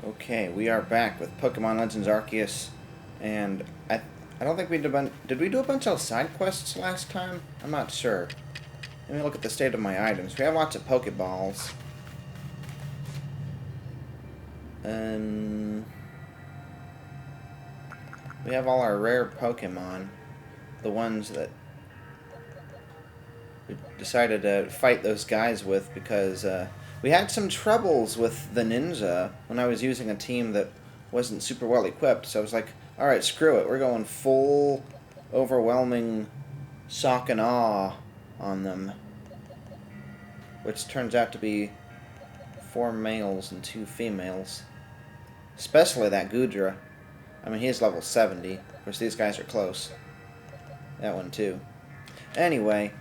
Okay, we are back with Pokemon Legends Arceus, and I don't think we did we do a bunch of side quests last time? I'm not sure. Let me look at the state of my items. We have lots of Pokeballs. And we have all our rare Pokemon. The ones that we decided to fight those guys with because we had some troubles with the Ninja when I was using a team that wasn't super well equipped. So I was like, alright, screw it. We're going full overwhelming shock and awe on them. Which turns out to be 4 males and 2 females. Especially that Gudra. I mean, he's level 70. Of course, these guys are close. That one, too. Anyway.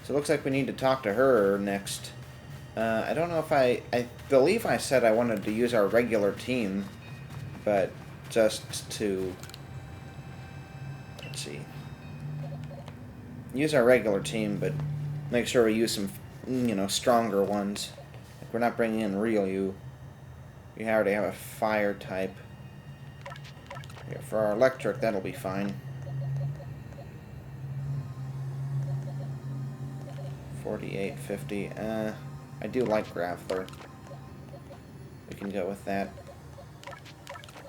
So it looks like we need to talk to her next. I don't know if I believe I said I wanted to use our regular team. But just to... Let's see. Use our regular team, but make sure we use some, stronger ones. Like we're not bringing in Ryu. We already have a fire type. Here, for our electric, that'll be fine. 48, 50. I do like Graveler. We can go with that.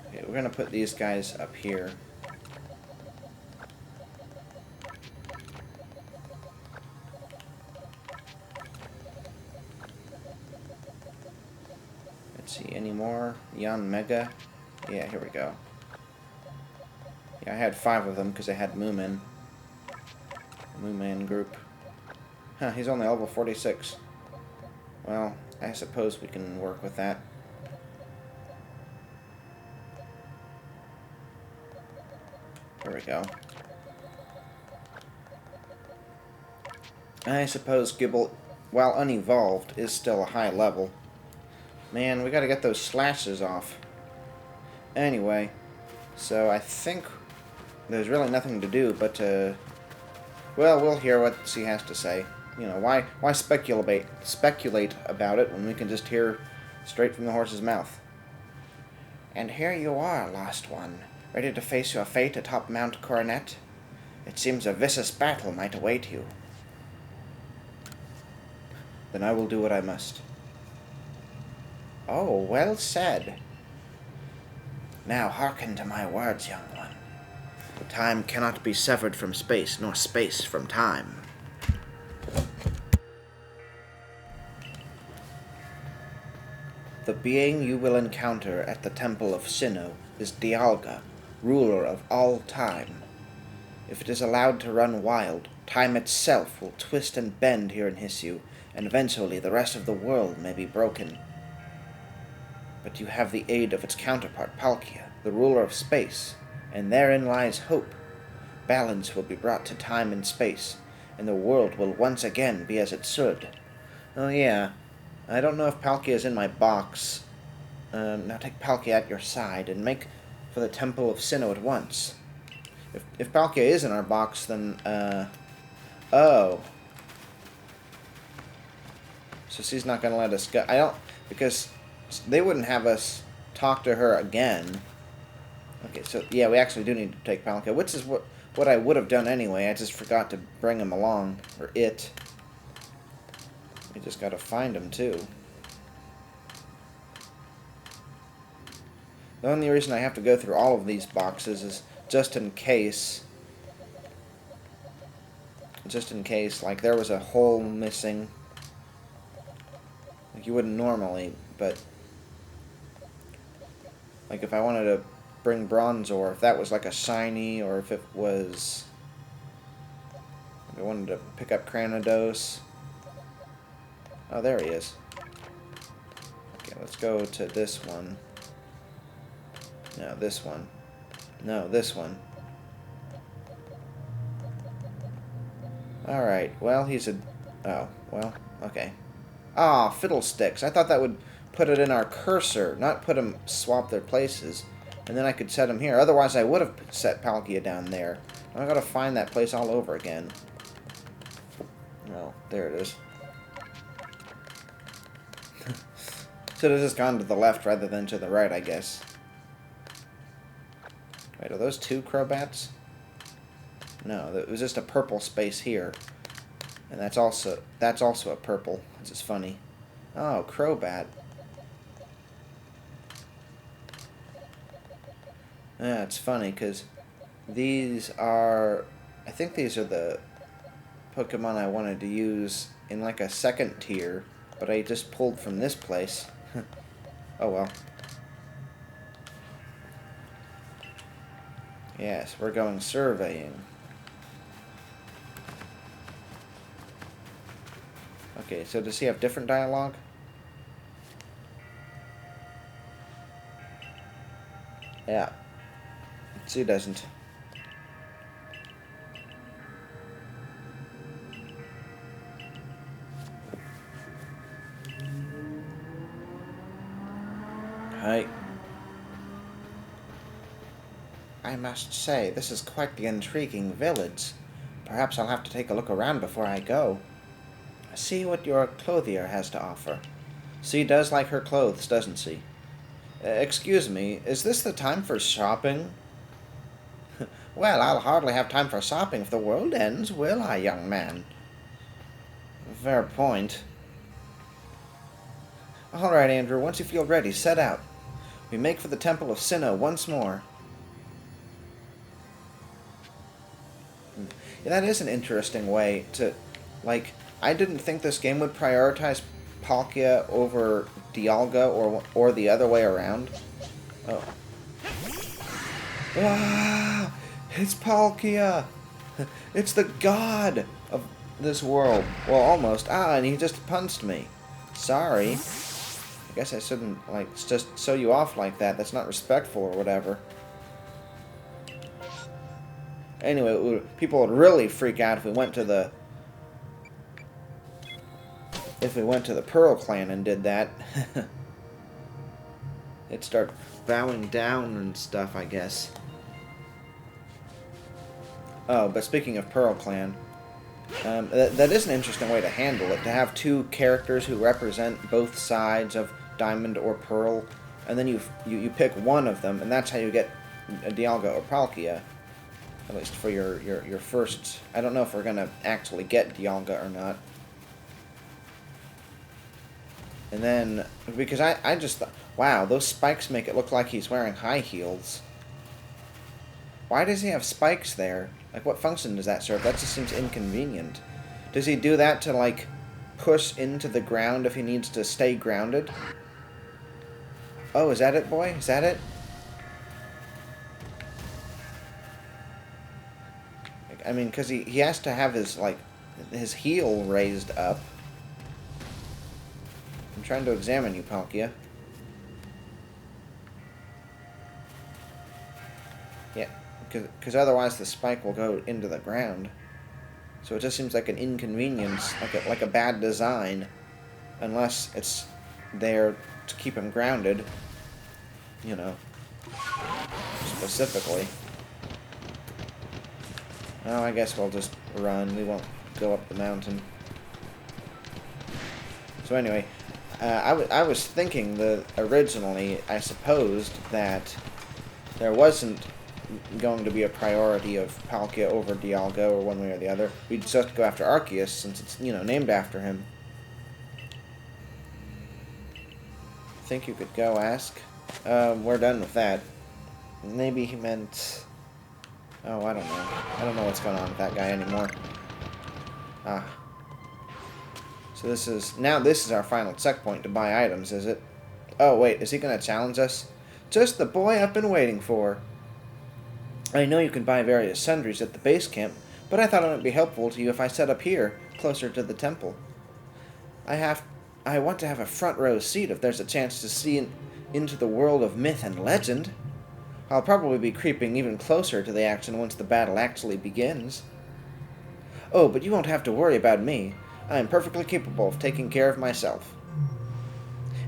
Okay, we're gonna put these guys up here. Let's see, any more? Yon Mega? Yeah, here we go. Yeah, I had 5 of them because I had Moomin. Moomin group. Huh, he's only level 46. Well, I suppose we can work with that. There we go. I suppose Gibble, while unevolved, is still a high level. Man, we gotta get those slashes off. Anyway, so I think there's really nothing to do but to... Well, we'll hear what she has to say. You know, why speculate about it when we can just hear straight from the horse's mouth? And here you are, Lost One, ready to face your fate atop Mount Coronet? It seems a vicious battle might await you. Then I will do what I must. Oh, well said. Now hearken to my words, young one. Time cannot be severed from space, nor space from time. The being you will encounter at the Temple of Sinnoh is Dialga, ruler of all time. If it is allowed to run wild, time itself will twist and bend here in Hissu, and eventually the rest of the world may be broken. But you have the aid of its counterpart, Palkia, the ruler of space, and therein lies hope. Balance will be brought to time and space, and the world will once again be as it should. Oh yeah, I don't know if Palkia is in my box. Now take Palkia at your side and make for the Temple of Sinnoh at once. If Palkia is in our box, then, oh. So she's not going to let us go. Because they wouldn't have us talk to her again. Okay, so, yeah, we actually do need to take Palkia, which is what I would have done anyway. I just forgot to bring him along, or it. We just gotta find him, too. The only reason I have to go through all of these boxes is just in case, like, there was a hole missing. Like, you wouldn't normally, but, like, if I wanted to bring Bronzor, if that was, like, a shiny, or if it was, if I wanted to pick up Cranidos. Oh, there he is. Okay, let's go to this one. No, this one. No, this one. Alright, well, he's a... Oh, well, okay. Ah, fiddlesticks. I thought that would put it in our cursor, not put them, swap their places. And then I could set him here. Otherwise, I would have set Palkia down there. I've got to find that place all over again. Oh, there it is. Should have just gone to the left rather than to the right, I guess. Wait, are those two Crobats? No, it was just a purple space here. And that's also a purple. This is funny. Oh, Crobat. Yeah, it's funny, because these are... I think these are the Pokemon I wanted to use in like a second tier, but I just pulled from this place. Oh well. Yes, we're going surveying. Okay, so does he have different dialogue? Yeah. He doesn't. Hi. I must say, this is quite the intriguing village. Perhaps I'll have to take a look around before I go. See what your clothier has to offer. She does like her clothes, doesn't she? Excuse me, is this the time for shopping? Well, I'll hardly have time for shopping if the world ends, will I, young man? Fair point. All right, Andrew, once you feel ready, set out. We make for the Temple of Sinnoh once more. Yeah, that is an interesting way to, like, I didn't think this game would prioritize Palkia over Dialga or the other way around. Oh. Ah! It's Palkia! It's the god of this world. Well, almost. Ah, and he just punched me. Sorry. I guess I shouldn't, like, just show you off like that. That's not respectful or whatever. Anyway, people would really freak out if we went to the... Pearl Clan and did that. They'd start bowing down and stuff, I guess. Oh, but speaking of Pearl Clan, that is an interesting way to handle it, to have two characters who represent both sides of Diamond or Pearl, and then you pick one of them, and that's how you get a Dialga or Palkia. At least for your first... I don't know if we're going to actually get Dialga or not. And then, because I just thought, wow, those spikes make it look like he's wearing high heels. Why does he have spikes there? Like, what function does that serve? That just seems inconvenient. Does he do that to, like, push into the ground if he needs to stay grounded? Oh, is that it, boy? Is that it? I mean, because he has to have his, like, his heel raised up. I'm trying to examine you, Palkia. Yeah, because otherwise the spike will go into the ground. So it just seems like an inconvenience, like a bad design, unless it's there to keep him grounded, you know, specifically. Oh, I guess we'll just run. We won't go up the mountain. So anyway, I was thinking that originally I supposed that there wasn't going to be a priority of Palkia over Dialga or one way or the other. We'd just have to go after Arceus since it's, you know, named after him. Think you could go ask? We're done with that. Maybe he meant... Oh, I don't know. I don't know what's going on with that guy anymore. Ah. So this is our final checkpoint to buy items, is it? Oh, wait, is he going to challenge us? Just the boy I've been waiting for. I know you can buy various sundries at the base camp, but I thought it might be helpful to you if I set up here, closer to the temple. I want to have a front row seat if there's a chance to see into the world of myth and legend. I'll probably be creeping even closer to the action once the battle actually begins. Oh, but you won't have to worry about me. I am perfectly capable of taking care of myself.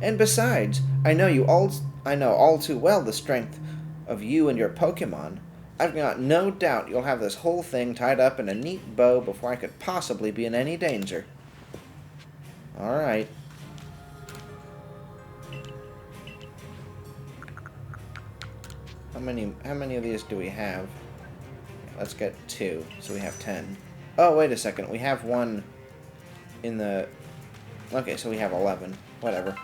And besides, I know all too well the strength of you and your Pokemon. I've got no doubt you'll have this whole thing tied up in a neat bow before I could possibly be in any danger. Alright. How many of these do we have? Let's get 2, so we have 10. Oh, wait a second. We have one in the... Okay, so we have 11. Whatever.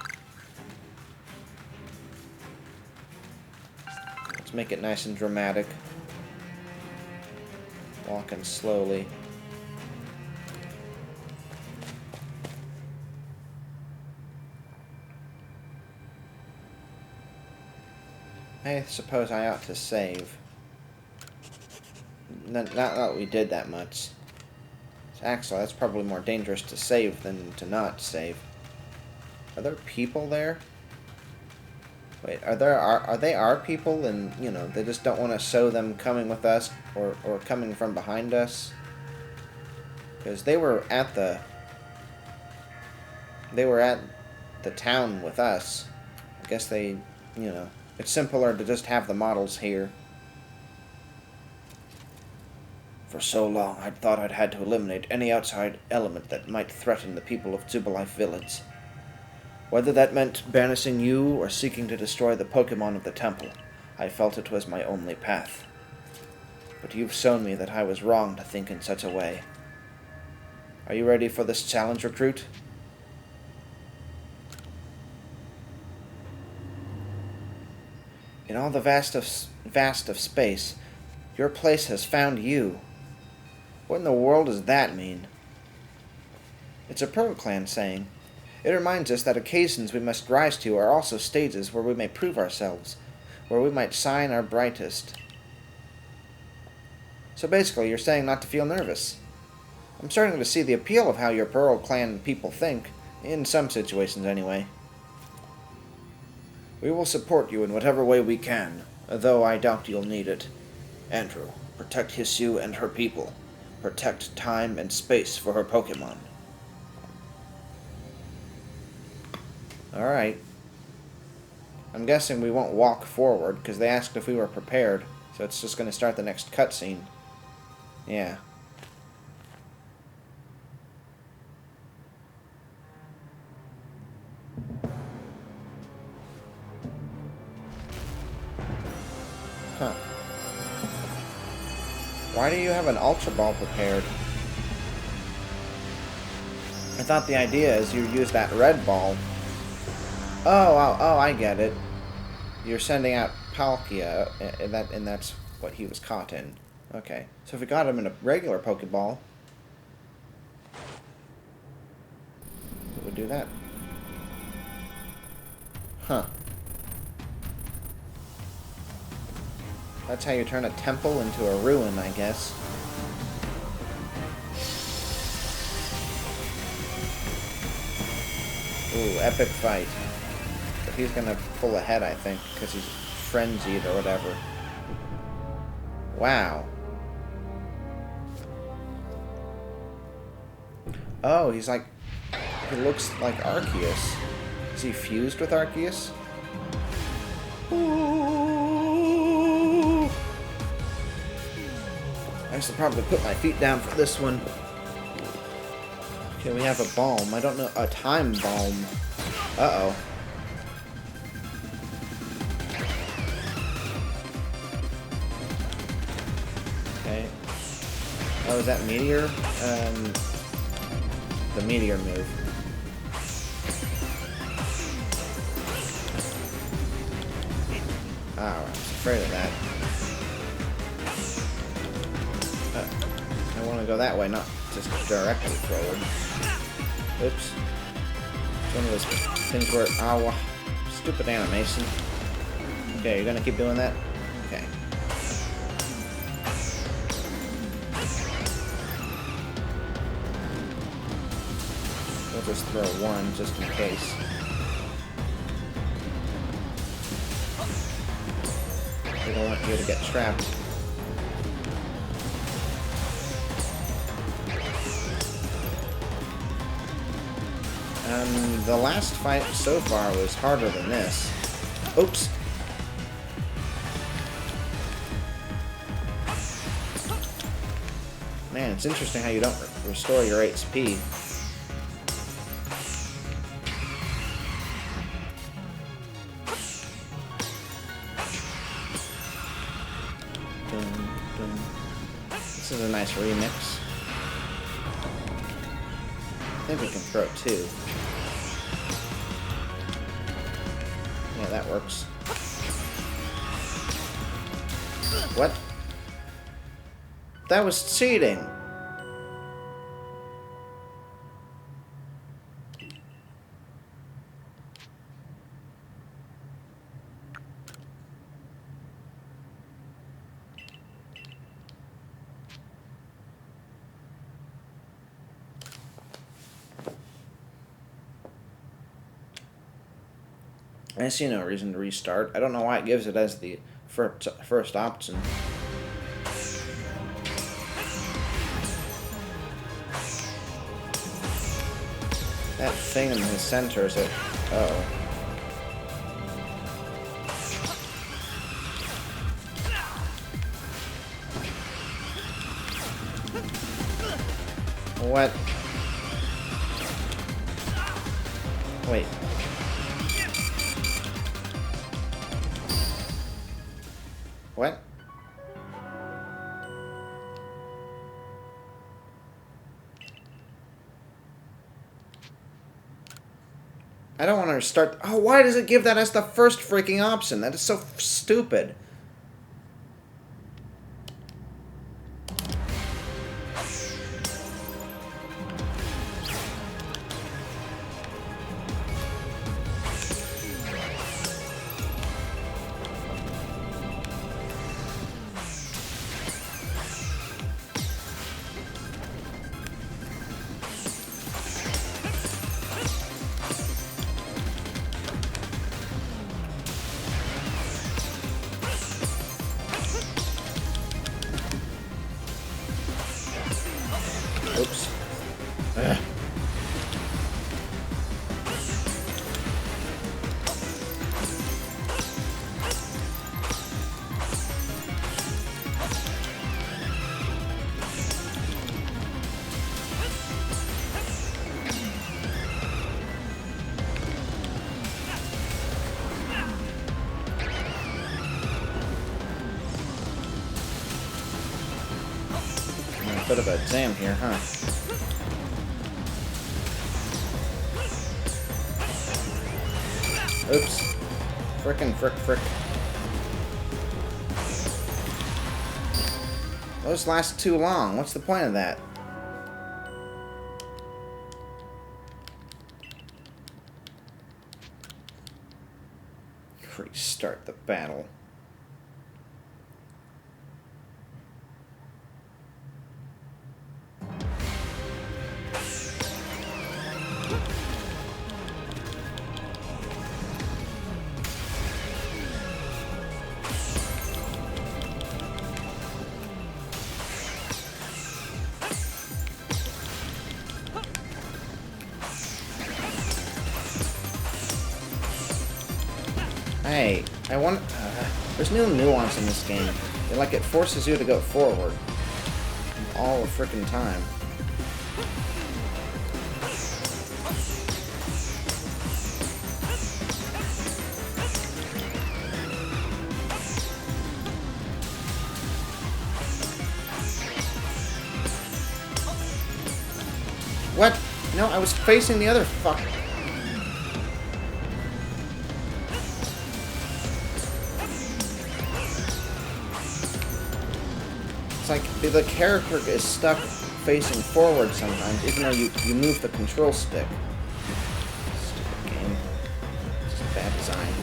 Let's make it nice and dramatic. Walking slowly. I suppose I ought to save. Not that we did that much. Actually, that's probably more dangerous to save than to not save. Are there people there? Wait, are they our people, and you know they just don't want to show them coming with us or coming from behind us? Because they were at the town with us. I guess they, you know, it's simpler to just have the models here. For so long, I'd thought I'd had to eliminate any outside element that might threaten the people of Jubilife Village. Whether that meant banishing you or seeking to destroy the Pokemon of the temple, I felt it was my only path. But you've shown me that I was wrong to think in such a way. Are you ready for this challenge, recruit? In all the vast of space, your place has found you. What in the world does that mean? It's a Pro-Clan saying. It reminds us that occasions we must rise to are also stages where we may prove ourselves, where we might shine our brightest. So basically, you're saying not to feel nervous. I'm starting to see the appeal of how your Pro-Clan people think, in some situations anyway. We will support you in whatever way we can, though I doubt you'll need it. Andrew, protect Hissu and her people. Protect time and space for her Pokemon. Alright. I'm guessing we won't walk forward, because they asked if we were prepared, so it's just going to start the next cutscene. Yeah. Huh. Why do you have an Ultra Ball prepared? I thought the idea is you use that red ball. Oh, I get it. You're sending out Palkia, and that's what he was caught in. Okay. So if we got him in a regular Pokeball, it would do that. Huh. That's how you turn a temple into a ruin, I guess. Ooh, epic fight. But he's gonna pull ahead, I think, because he's frenzied or whatever. Wow. Oh, he's like... He looks like Arceus. Is he fused with Arceus? Ooh. I should probably put my feet down for this one. Okay, we have a balm. I don't know. A time balm. Uh-oh. Okay. Oh, is that meteor? The meteor move. Oh, I was afraid of that. I want to go that way, not just directly forward. Oops. It's one of those things where... Oh, stupid animation. Okay, you're gonna keep doing that? Okay. We'll just throw one, just in case. We don't want you to get trapped. The last fight so far was harder than this. Oops. Man, it's interesting how you don't restore your HP. This is a nice remix. I think we can throw it too. Yeah, that works. What? That was cheating! I see no reason to restart. I don't know why it gives it as the first option. That thing in the center is it? Uh-oh. What? Wait. What? I don't want to restart. Oh, why does it give that as the first freaking option? That is so stupid. Oops. Ugh. A bit of a jam here, huh? Oops. Frickin' frick. Those last too long. What's the point of that? Restart the battle. Hey, I want... there's no nuance in this game. Like, it forces you to go forward. All the frickin' time. What? No, I was facing the other fuck... It's like the character is stuck facing forward sometimes, even though you move the control stick. Stupid game. It's just bad design.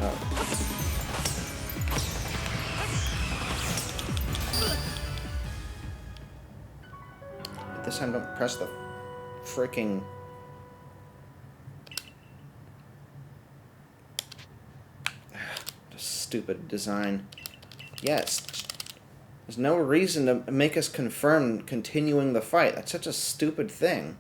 Oh. This time don't press the freaking... Stupid design. Yes. There's no reason to make us confirm continuing the fight. That's such a stupid thing.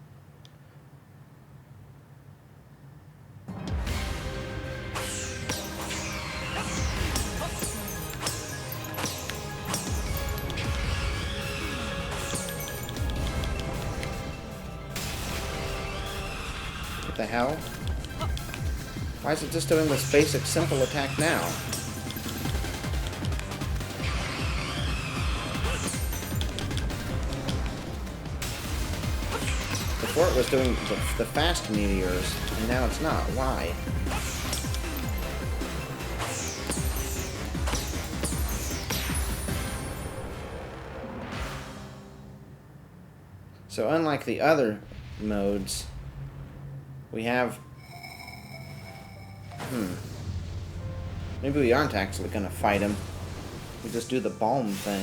What the hell? Why is it just doing this basic simple attack now? Before it was doing the fast meteors, and now it's not. Why? So unlike the other modes, we have... Maybe we aren't actually going to fight him. We just do the balm thing.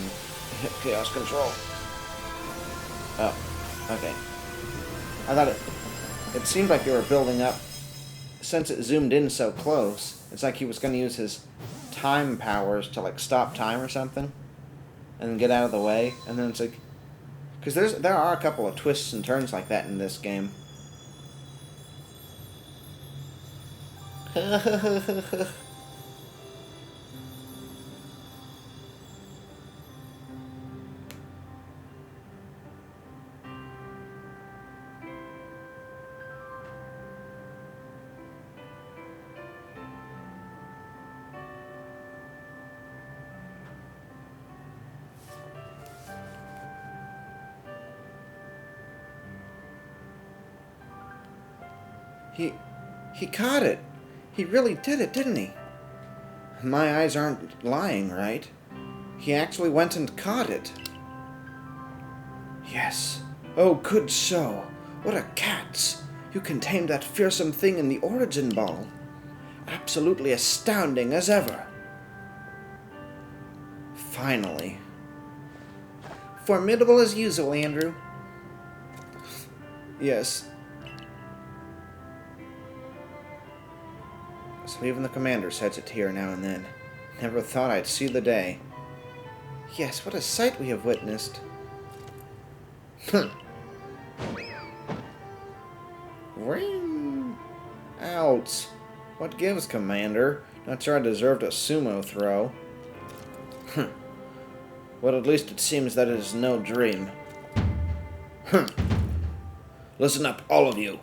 Hit Chaos Control. Oh, okay. I thought it seemed like they were building up. Since it zoomed in so close, it's like he was going to use his time powers to, like, stop time or something. And then get out of the way. And then it's like... Because there are a couple of twists and turns like that in this game. He caught it. He really did it, didn't he? My eyes aren't lying, right? He actually went and caught it. Yes. Oh, good so. What a cat's. You contained that fearsome thing in the Origin Ball. Absolutely astounding as ever. Finally. Formidable as usual, Andrew. Yes. So even the commander says it here now and then. Never thought I'd see the day. Yes, what a sight we have witnessed. Ring! Ouch. What gives, Commander? Not sure I deserved a sumo throw. Well, at least it seems that it is no dream. Listen up, all of you.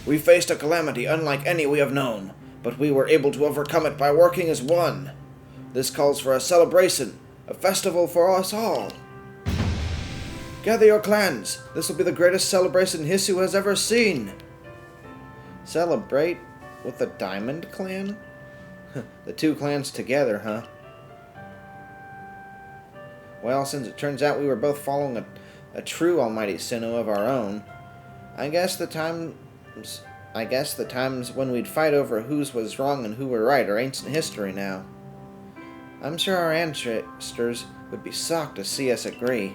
We faced a calamity unlike any we have known, but we were able to overcome it by working as one. This calls for a celebration, a festival for us all. Gather your clans. This will be the greatest celebration Hissu has ever seen. Celebrate with the Diamond Clan? The two clans together, huh? Well, since it turns out we were both following a true Almighty Sinnoh of our own, I guess the times when we'd fight over whose was wrong and who were right are ancient history now. I'm sure our ancestors would be shocked to see us agree.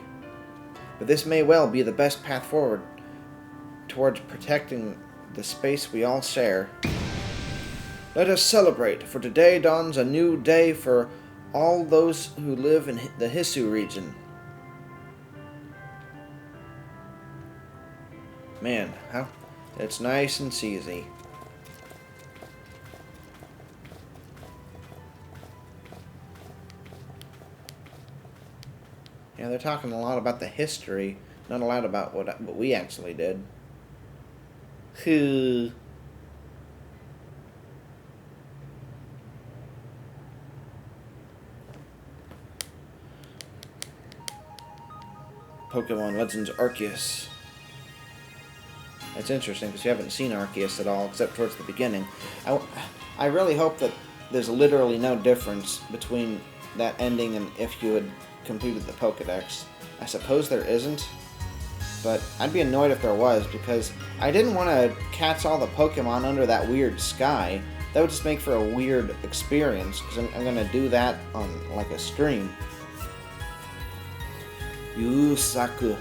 But this may well be the best path forward towards protecting the space we all share. Let us celebrate, for today dawns a new day for all those who live in the Hissu region. Man, how... It's nice and easy. Yeah, they're talking a lot about the history, not a lot about what we actually did. Pokemon Legends Arceus. It's interesting because you haven't seen Arceus at all, except towards the beginning. I really hope that there's literally no difference between that ending and if you had completed the Pokedex. I suppose there isn't, but I'd be annoyed if there was, because I didn't want to catch all the Pokemon under that weird sky. That would just make for a weird experience, because I'm going to do that on, like, a stream. Yusaku.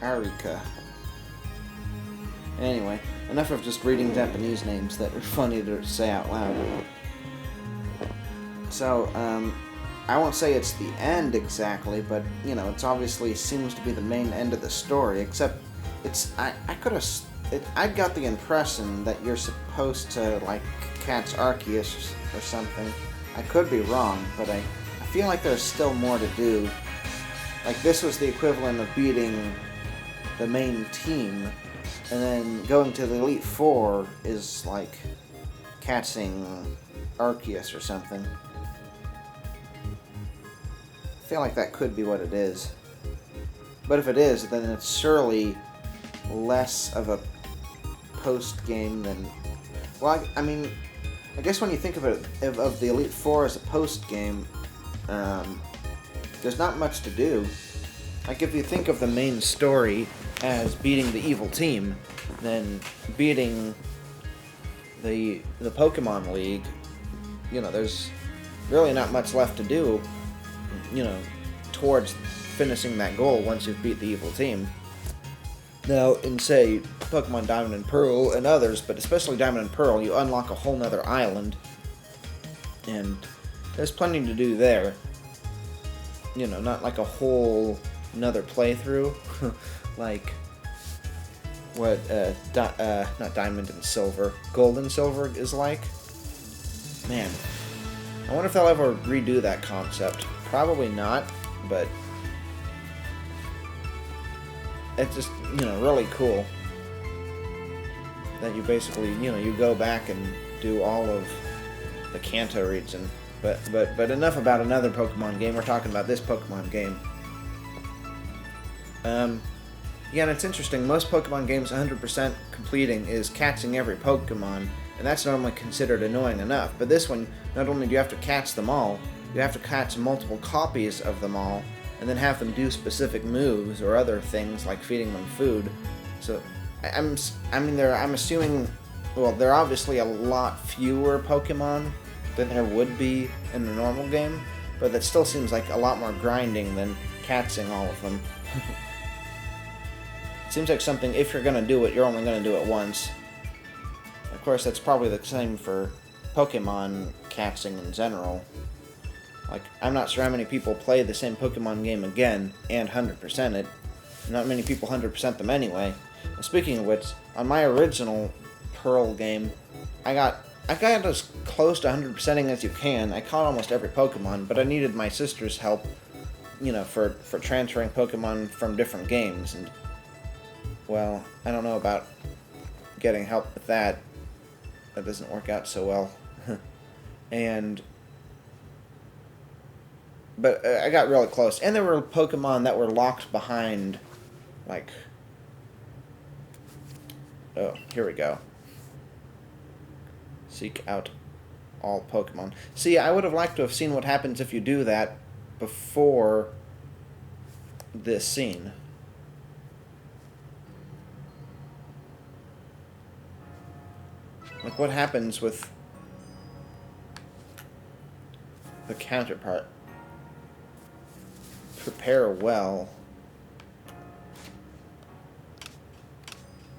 Arika. Anyway, enough of just reading Japanese names that are funny to say out loud. So, I won't say it's the end exactly, but, you know, it's obviously seems to be the main end of the story, except it's, I got the impression that you're supposed to, like, catch Arceus or something. I could be wrong, but I feel like there's still more to do. Like, this was the equivalent of beating the main team, and then going to the Elite Four is like catching Arceus or something. I feel like that could be what it is. But if it is, then it's surely less of a post-game than... Well, I mean, I guess when you think of it, of the Elite Four as a post-game, there's not much to do. Like, if you think of the main story as beating the evil team, then beating the Pokemon League, you know, there's really not much left to do, you know, towards finishing that goal once you've beat the evil team. Now, in, say, Pokemon Diamond and Pearl and others, but especially Diamond and Pearl, you unlock a whole nother island, and there's plenty to do there. You know, not like a whole another playthrough, like what not Diamond and Silver, Gold and Silver is like. Man, I wonder if they'll ever redo that concept. Probably not, but it's just, you know, really cool that you basically, you know, you go back and do all of the Kanto region. But enough about another Pokemon game. We're talking about this Pokemon game. Yeah, and it's interesting. Most Pokemon games, 100% completing is catching every Pokemon, and that's normally considered annoying enough. But this one, not only do you have to catch them all, you have to catch multiple copies of them all, and then have them do specific moves or other things like feeding them food. So, I'm assuming, well, there are obviously a lot fewer Pokemon than there would be in the normal game, but that still seems like a lot more grinding than catching all of them. It seems like something, if you're going to do it, you're only going to do it once. Of course, that's probably the same for Pokemon catching in general. Like, I'm not sure how many people play the same Pokemon game again and 100% it. Not many people 100% them anyway. And speaking of which, on my original Pearl game, I got as close to 100%ing as you can. I caught almost every Pokemon, but I needed my sister's help, you know, for transferring Pokemon from different games. And, well, I don't know about getting help with that. That doesn't work out so well. But I got really close. And there were Pokemon that were locked behind, like... Oh, here we go. Seek out all Pokemon. See, I would have liked to have seen what happens if you do that before this scene. Like, what happens with the counterpart? Prepare well.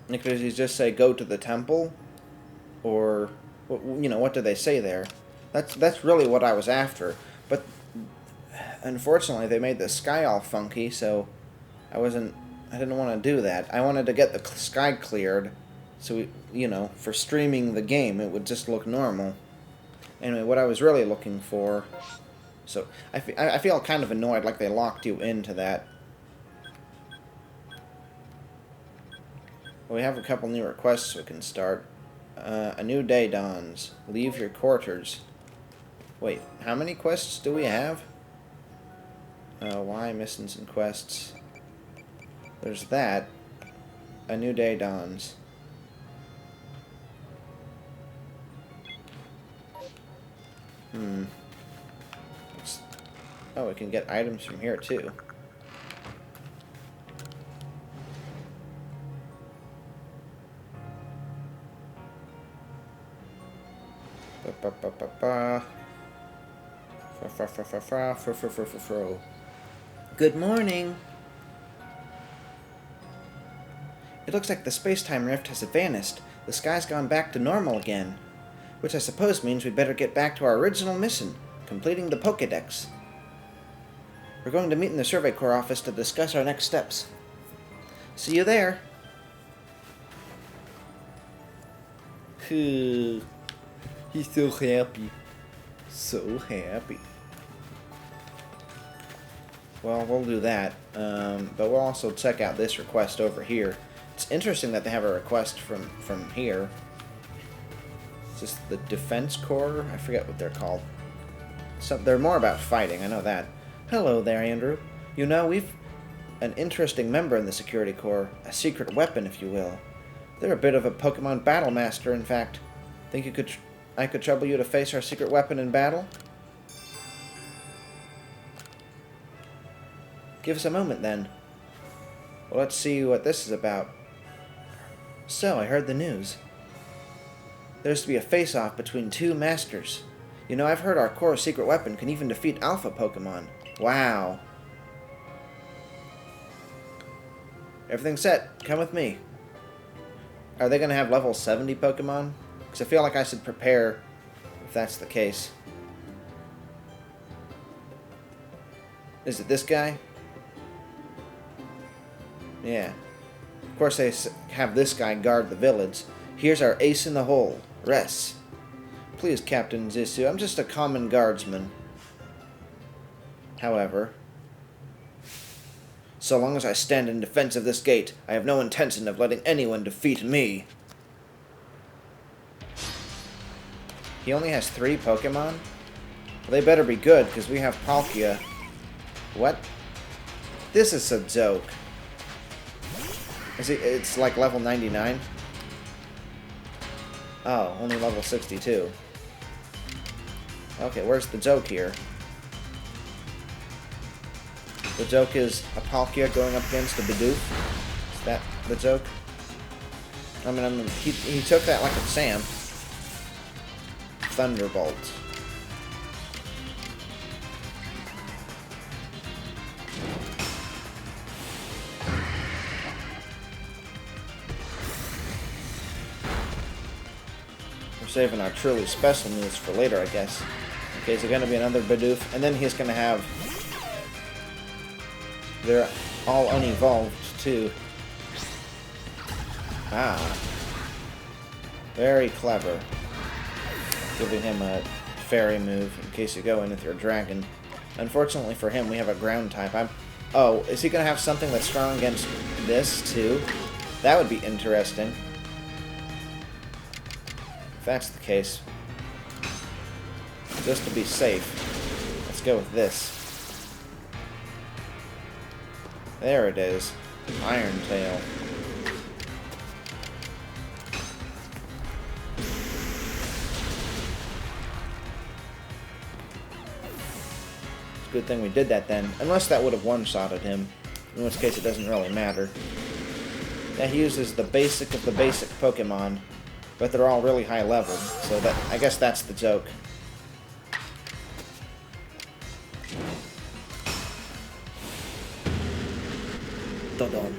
Like, does he just say, go to the temple? Or... you know, what do they say there? That's really what I was after. But unfortunately, they made the sky all funky, so I didn't want to do that. I wanted to get the sky cleared, so you know, for streaming the game, it would just look normal. Anyway, what I was really looking for. So I feel kind of annoyed, like they locked you into that. Well, we have a couple new requests we can start. A new day dawns. Leave your quarters. Wait, how many quests do we have? Why missing some quests? There's that. A new day dawns. Oh, we can get items from here too. Good morning. It looks like the space-time rift has vanished. The sky's gone back to normal again. Which I suppose means we'd better get back to our original mission, completing the Pokédex. We're going to meet in the Survey Corps office to discuss our next steps. See you there. He's so happy. So happy. Well, we'll do that. But we'll also check out this request over here. It's interesting that they have a request from here. Is this the Defense Corps? I forget what they're called. So they're more about fighting, I know that. Hello there, Andrew. You know, we've an interesting member in the Security Corps. A secret weapon, if you will. They're a bit of a Pokemon battle master, in fact. Think I could trouble you to face our secret weapon in battle? Give us a moment, then. Well, let's see what this is about. So, I heard the news. There's to be a face-off between two masters. You know, I've heard our core secret weapon can even defeat Alpha Pokemon. Wow. Everything's set. Come with me. Are they going to have level 70 Pokemon? Because I feel like I should prepare if that's the case. Is it this guy? Yeah. Of course they have this guy guard the village. Here's our ace in the hole, Ress. Please, Captain Zissou, I'm just a common guardsman. However, so long as I stand in defense of this gate, I have no intention of letting anyone defeat me. He only has 3 Pokemon? Well, they better be good, because we have Palkia. What? This is a joke. It's like level 99? Oh, only level 62. Okay, where's the joke here? The joke is a Palkia going up against a Bidoof? Is that the joke? I mean, he took that like a champ. Thunderbolt. We're saving our truly special moves for later, I guess. Okay, is it going to be another Bidoof? And then he's going to have... They're all unevolved, too. Ah. Very clever. Giving him a fairy move in case you go in with your dragon. Unfortunately for him, we have a ground type. Oh, is he going to have something that's strong against this, too? That would be interesting. If that's the case. Just to be safe, let's go with this. There it is. Iron Tail. It's a good thing we did that then. Unless that would have one-shotted him. In which case it doesn't really matter. Yeah, he uses the basic of the basic Pokemon. But they're all really high level. So that I guess that's the joke. Dodon.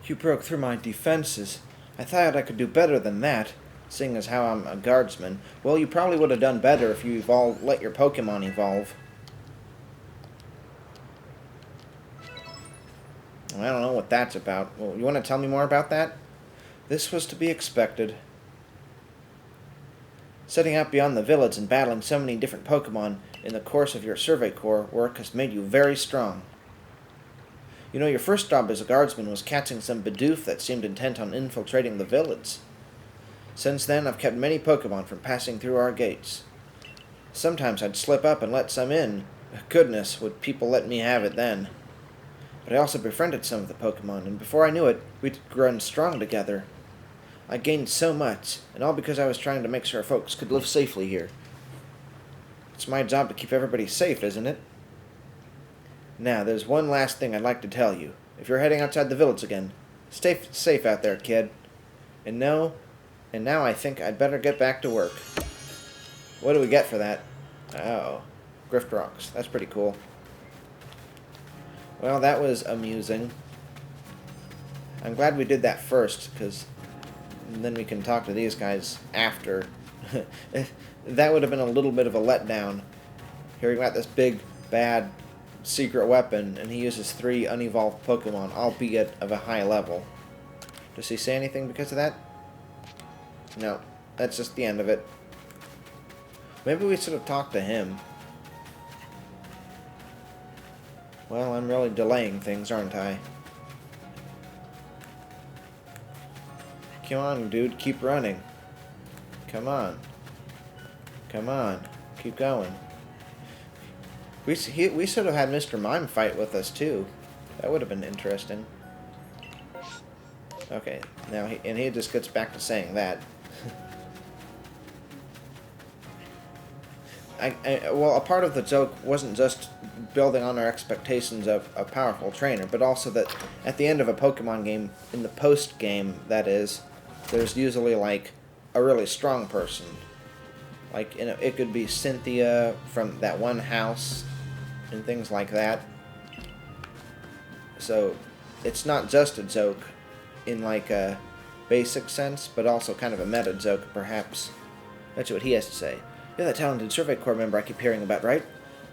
You broke through my defenses. I thought I could do better than that, seeing as how I'm a guardsman. Well, you probably would have done better if you let your Pokemon evolve. I don't know what that's about. Well, you want to tell me more about that? This was to be expected. Setting out beyond the village and battling so many different Pokemon in the course of your Survey Corps work has made you very strong. You know, your first job as a guardsman was catching some Bidoof that seemed intent on infiltrating the village. Since then, I've kept many Pokemon from passing through our gates. Sometimes I'd slip up and let some in. Goodness, would people let me have it then. But I also befriended some of the Pokemon, and before I knew it, we'd grown strong together. I gained so much, and all because I was trying to make sure folks could live safely here. It's my job to keep everybody safe, isn't it? Now, there's one last thing I'd like to tell you. If you're heading outside the village again, stay safe out there, kid. And now I think I'd better get back to work. What do we get for that? Oh, Grift Rocks. That's pretty cool. Well, that was amusing. I'm glad we did that first, because then we can talk to these guys after. That would have been a little bit of a letdown. Here we got this big, bad secret weapon, and he uses 3 unevolved Pokemon, albeit of a high level. Does he say anything because of that? No. That's just the end of it. Maybe we should have talked to him. Well, I'm really delaying things, aren't I? Come on, dude. Keep running. Come on. Come on. Keep going. We should have had Mr. Mime fight with us, too. That would have been interesting. Okay. Now, he just gets back to saying that. Well, a part of the joke wasn't just building on our expectations of a powerful trainer, but also that at the end of a Pokemon game, in the post-game, that is, there's usually, like, a really strong person. Like, you know, it could be Cynthia from that one house and things like that. So, it's not just a joke in, like, a basic sense, but also kind of a meta joke, perhaps. That's what he has to say. You're that talented Survey Corps member I keep hearing about, right?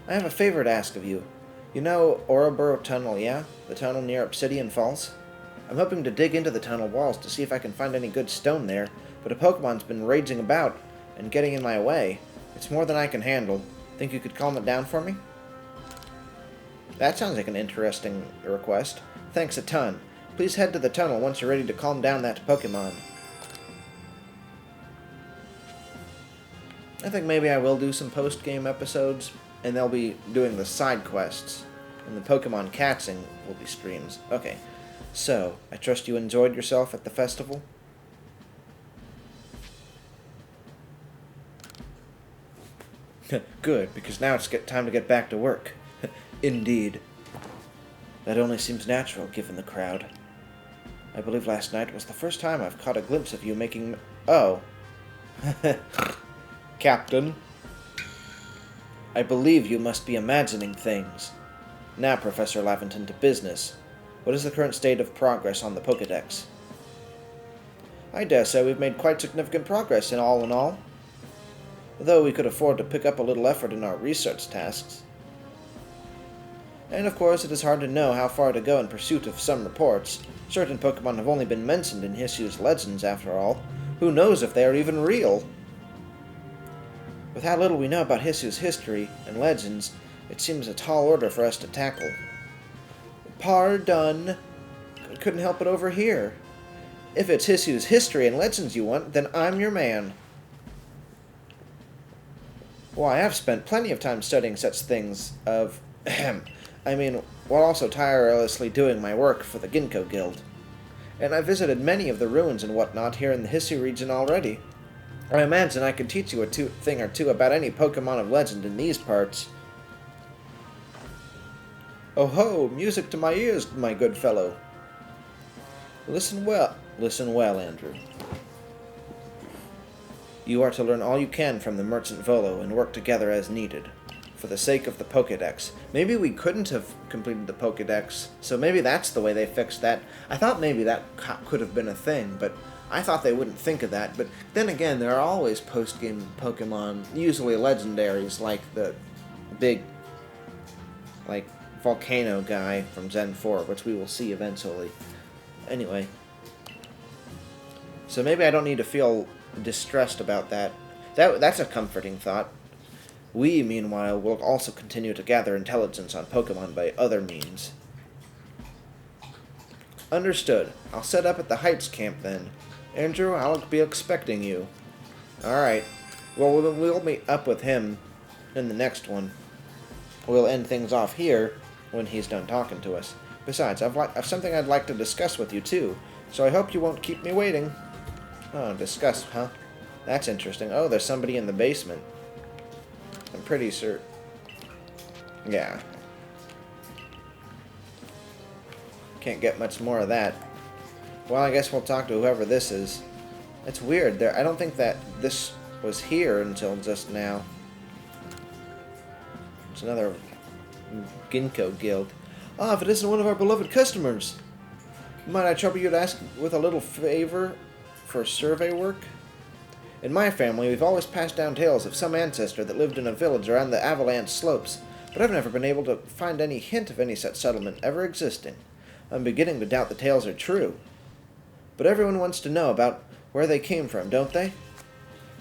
I have a favor to ask of you. You know Ouroboro Tunnel, yeah? The tunnel near Obsidian Falls? I'm hoping to dig into the tunnel walls to see if I can find any good stone there, but a Pokemon's been raging about and getting in my way. It's more than I can handle. Think you could calm it down for me? That sounds like an interesting request. Thanks a ton. Please head to the tunnel once you're ready to calm down that Pokemon. I think maybe I will do some post-game episodes, and they'll be doing the side quests, and the Pokemon Catsing will be streams. Okay, so, I trust you enjoyed yourself at the festival? Good, because now it's time to get back to work. Indeed. That only seems natural, given the crowd. I believe last night was the first time I've caught a glimpse of you making... Oh. Captain. I believe you must be imagining things. Now, Professor Laventon, to business. What is the current state of progress on the Pokédex? I dare say we've made quite significant progress in all. Though we could afford to pick up a little effort in our research tasks. And of course, it is hard to know how far to go in pursuit of some reports. Certain Pokemon have only been mentioned in Hissu's legends, after all. Who knows if they are even real? With how little we know about Hissu's history and legends, it seems a tall order for us to tackle. Pardon. Couldn't help it over here. If it's Hissu's history and legends you want, then I'm your man. Well, I have spent plenty of time studying such things of... while also tirelessly doing my work for the Ginkgo Guild. And I've visited many of the ruins and whatnot here in the Hissu region already. I imagine I could teach you a thing or two about any Pokemon of legend in these parts. Oh ho, music to my ears, my good fellow. Listen well, Andrew. You are to learn all you can from the Merchant Volo and work together as needed, for the sake of the Pokédex. Maybe we couldn't have completed the Pokédex, so maybe that's the way they fixed that. I thought maybe that could have been a thing, but I thought they wouldn't think of that. But then again, there are always post-game Pokemon, usually legendaries, like the big, like, volcano guy from Gen 4, which we will see eventually. Anyway. So maybe I don't need to feel distressed about that. That's a comforting thought. We, meanwhile, will also continue to gather intelligence on Pokemon by other means. Understood. I'll set up at the Heights camp then. Andrew, I'll be expecting you. Alright. Well, we'll meet up with him in the next one. We'll end things off here when he's done talking to us. Besides, I've something I'd like to discuss with you, too. So I hope you won't keep me waiting. Oh, discuss, huh? That's interesting. Oh, there's somebody in the basement. I'm pretty sure. Yeah. Can't get much more of that. Well, I guess we'll talk to whoever this is. It's weird. I don't think that this was here until just now. It's another Ginkgo Guild. Ah, if it isn't one of our beloved customers. Might I trouble you to ask with a little favor for survey work? In my family, we've always passed down tales of some ancestor that lived in a village around the Avalanche slopes. but I've never been able to find any hint of any such settlement ever existing. I'm beginning to doubt the tales are true. But everyone wants to know about where they came from, don't they?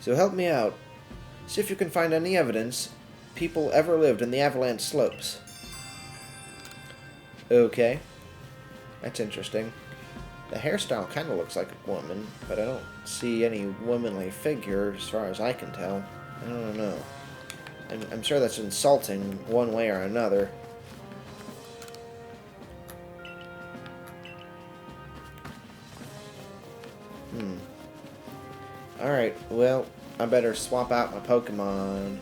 So help me out. See if you can find any evidence people ever lived in the Avalanche Slopes. Okay. That's interesting. The hairstyle kind of looks like a woman, but I don't see any womanly figure as far as I can tell. I don't know. I'm sure that's insulting one way or another. Alright, well, I better swap out my Pokemon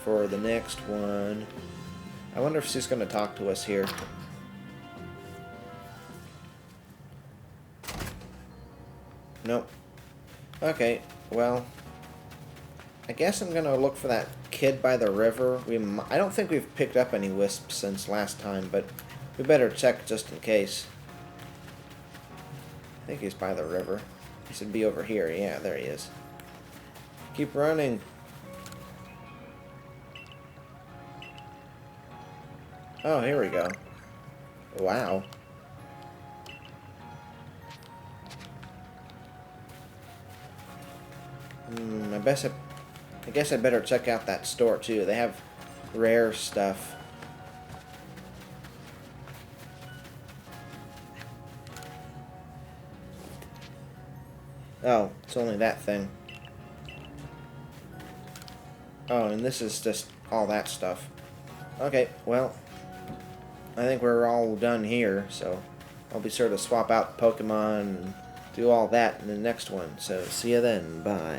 for the next one. I wonder if she's going to talk to us here. Nope. Okay, well, I guess I'm going to look for that kid by the river. I don't think we've picked up any wisps since last time, but we better check just in case. I think he's by the river. He should be over here. Yeah, there he is. Keep running. Oh, here we go. Wow. I guess I better check out that store too. They have rare stuff. Oh, it's only that thing. Oh, and this is just all that stuff. Okay, well, I think we're all done here, so I'll be sure to swap out Pokemon and do all that in the next one. So, see you then. Bye.